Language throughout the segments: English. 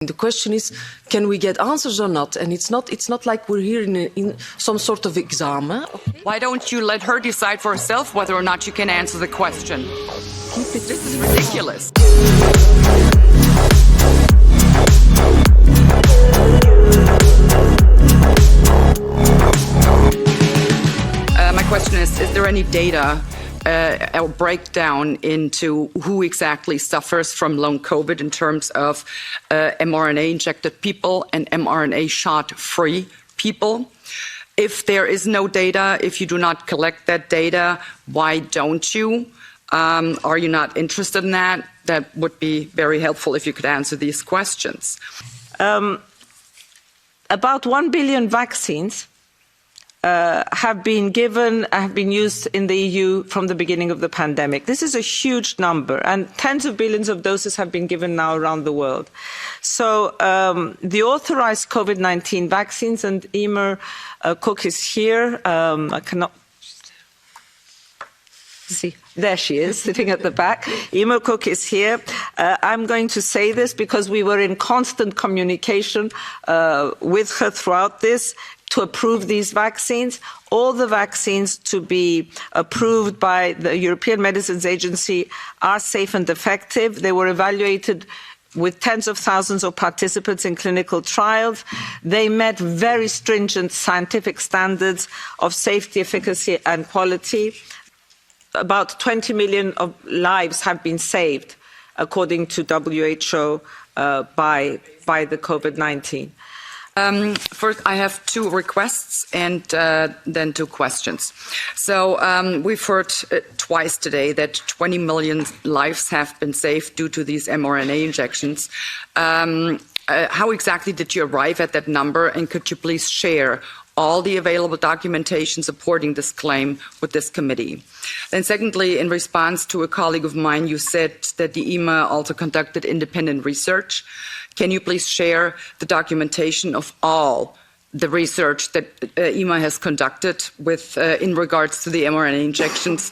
The question is, can we get answers or not? And it's not like we're here in some sort of exam. Okay? Why don't you let her decide for herself whether or not you can answer the question? This is ridiculous. My question is there any data or breakdown into who exactly suffers from long COVID in terms of mRNA-injected people and mRNA shot-free people? If there is no data, if you do not collect that data, why don't you? Are you not interested in that? That would be very helpful if you could answer these questions. About 1 billion vaccines have been used in the EU from the beginning of the pandemic. This is a huge number, and tens of billions of doses have been given now around the world. So the authorized COVID-19 vaccines, and Emer Cooke is here. I cannot see. There she is, sitting at the back. Emer Cooke is here. I'm going to say this because we were in constant communication with her throughout this, to approve these vaccines. All the vaccines to be approved by the European Medicines Agency are safe and effective. They were evaluated with tens of thousands of participants in clinical trials. They met very stringent scientific standards of safety, efficacy and quality. About 20 million of lives have been saved, according to WHO, by the COVID-19. First, I have two requests and then two questions. So we've heard twice today that 20 million lives have been saved due to these mRNA injections. How exactly did you arrive at that number? And could you please share all the available documentation supporting this claim with this committee? And secondly, in response to a colleague of mine, you said that the EMA also conducted independent research. Can you please share the documentation of all the research that EMA has conducted with, in regards to the mRNA injections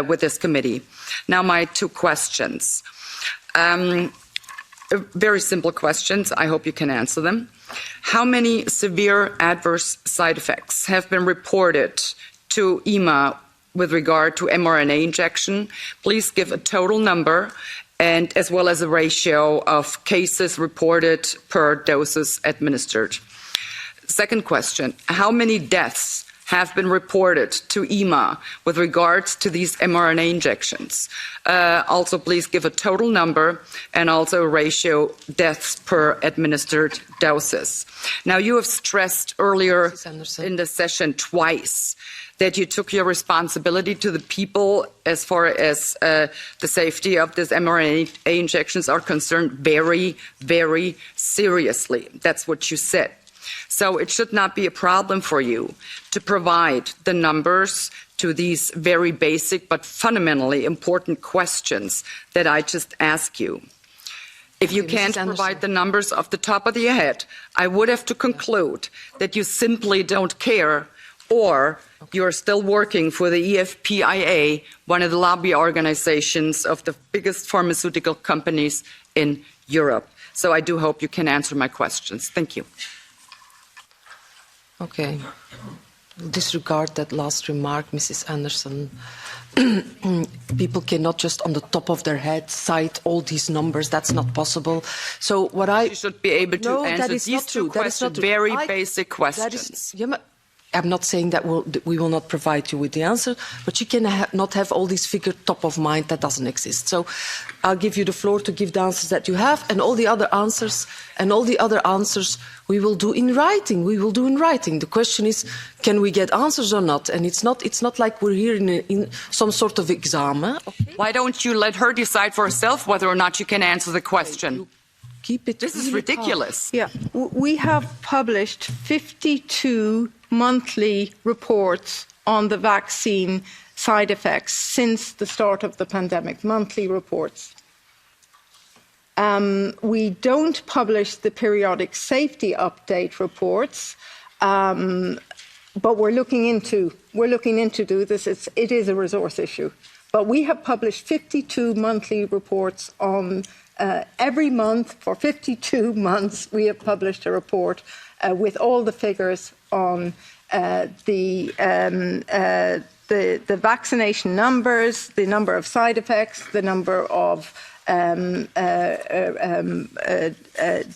with this committee? Now, my two questions. Very simple questions. I hope you can answer them. How many severe adverse side effects have been reported to EMA with regard to mRNA injection? Please give a total number, and as well as a ratio of cases reported per doses administered. Second question, how many deaths have been reported to EMA with regards to these mRNA injections? Also, please give a total number and also a ratio deaths per administered doses. Now, you have stressed earlier in the session twice that you took your responsibility to the people as far as the safety of these mRNA injections are concerned very, very seriously. That's what you said. So it should not be a problem for you to provide the numbers to these very basic but fundamentally important questions that I just asked you. If you can't provide the numbers off the top of your head, I would have to conclude that you simply don't care, or you're still working for the EFPIA, one of the lobby organizations of the biggest pharmaceutical companies in Europe. So I do hope you can answer my questions. Thank you. Okay. Disregard that last remark, Mrs. Anderson. People cannot just on the top of their head cite all these numbers. That's not possible. So what You should be able to answer these two questions, very basic questions. I'm not saying that we will not provide you with the answer, but you can not have all these figures top of mind. That doesn't exist. So I'll give you the floor to give the answers that you have, and all the other answers we will do in writing. We will do in writing. The question is, can we get answers or not? And it's not like we're here in some sort of exam. Okay? Why don't you let her decide for herself whether or not you can answer the question? Keep it. This is ridiculous. Yeah, we have published 52 monthly reports on the vaccine side effects since the start of the pandemic, monthly reports. We don't publish the periodic safety update reports, but we're looking into do this. It is a resource issue. But we have published 52 monthly reports on every month for 52 months, we have published a report with all the figures on the vaccination numbers, the number of side effects, the number of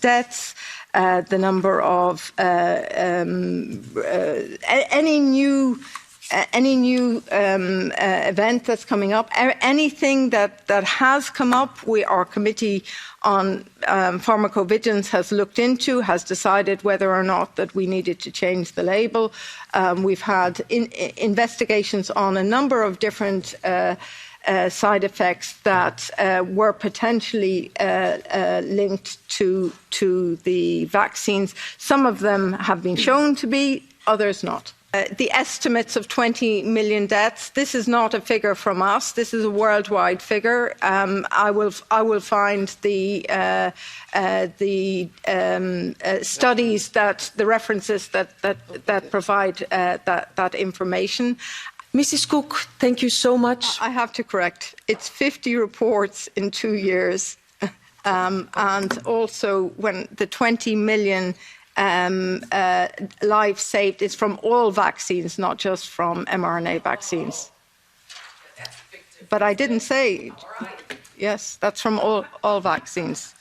deaths, the number of any new event that's coming up, anything that has come up, our committee on pharmacovigilance has looked into, has decided whether or not that we needed to change the label. We've had investigations on a number of different side effects that were potentially linked to the vaccines. Some of them have been shown to be, others not. The estimates of 20 million deaths. This is not a figure from us. This is a worldwide figure. I will find the studies the references that provide that information. Mrs. Cooke, thank you so much. I have to correct. It's 50 reports in 2 years, and also when the 20 million. Lives saved is from all vaccines, not just from mRNA vaccines. But I didn't say, yes, that's from all vaccines.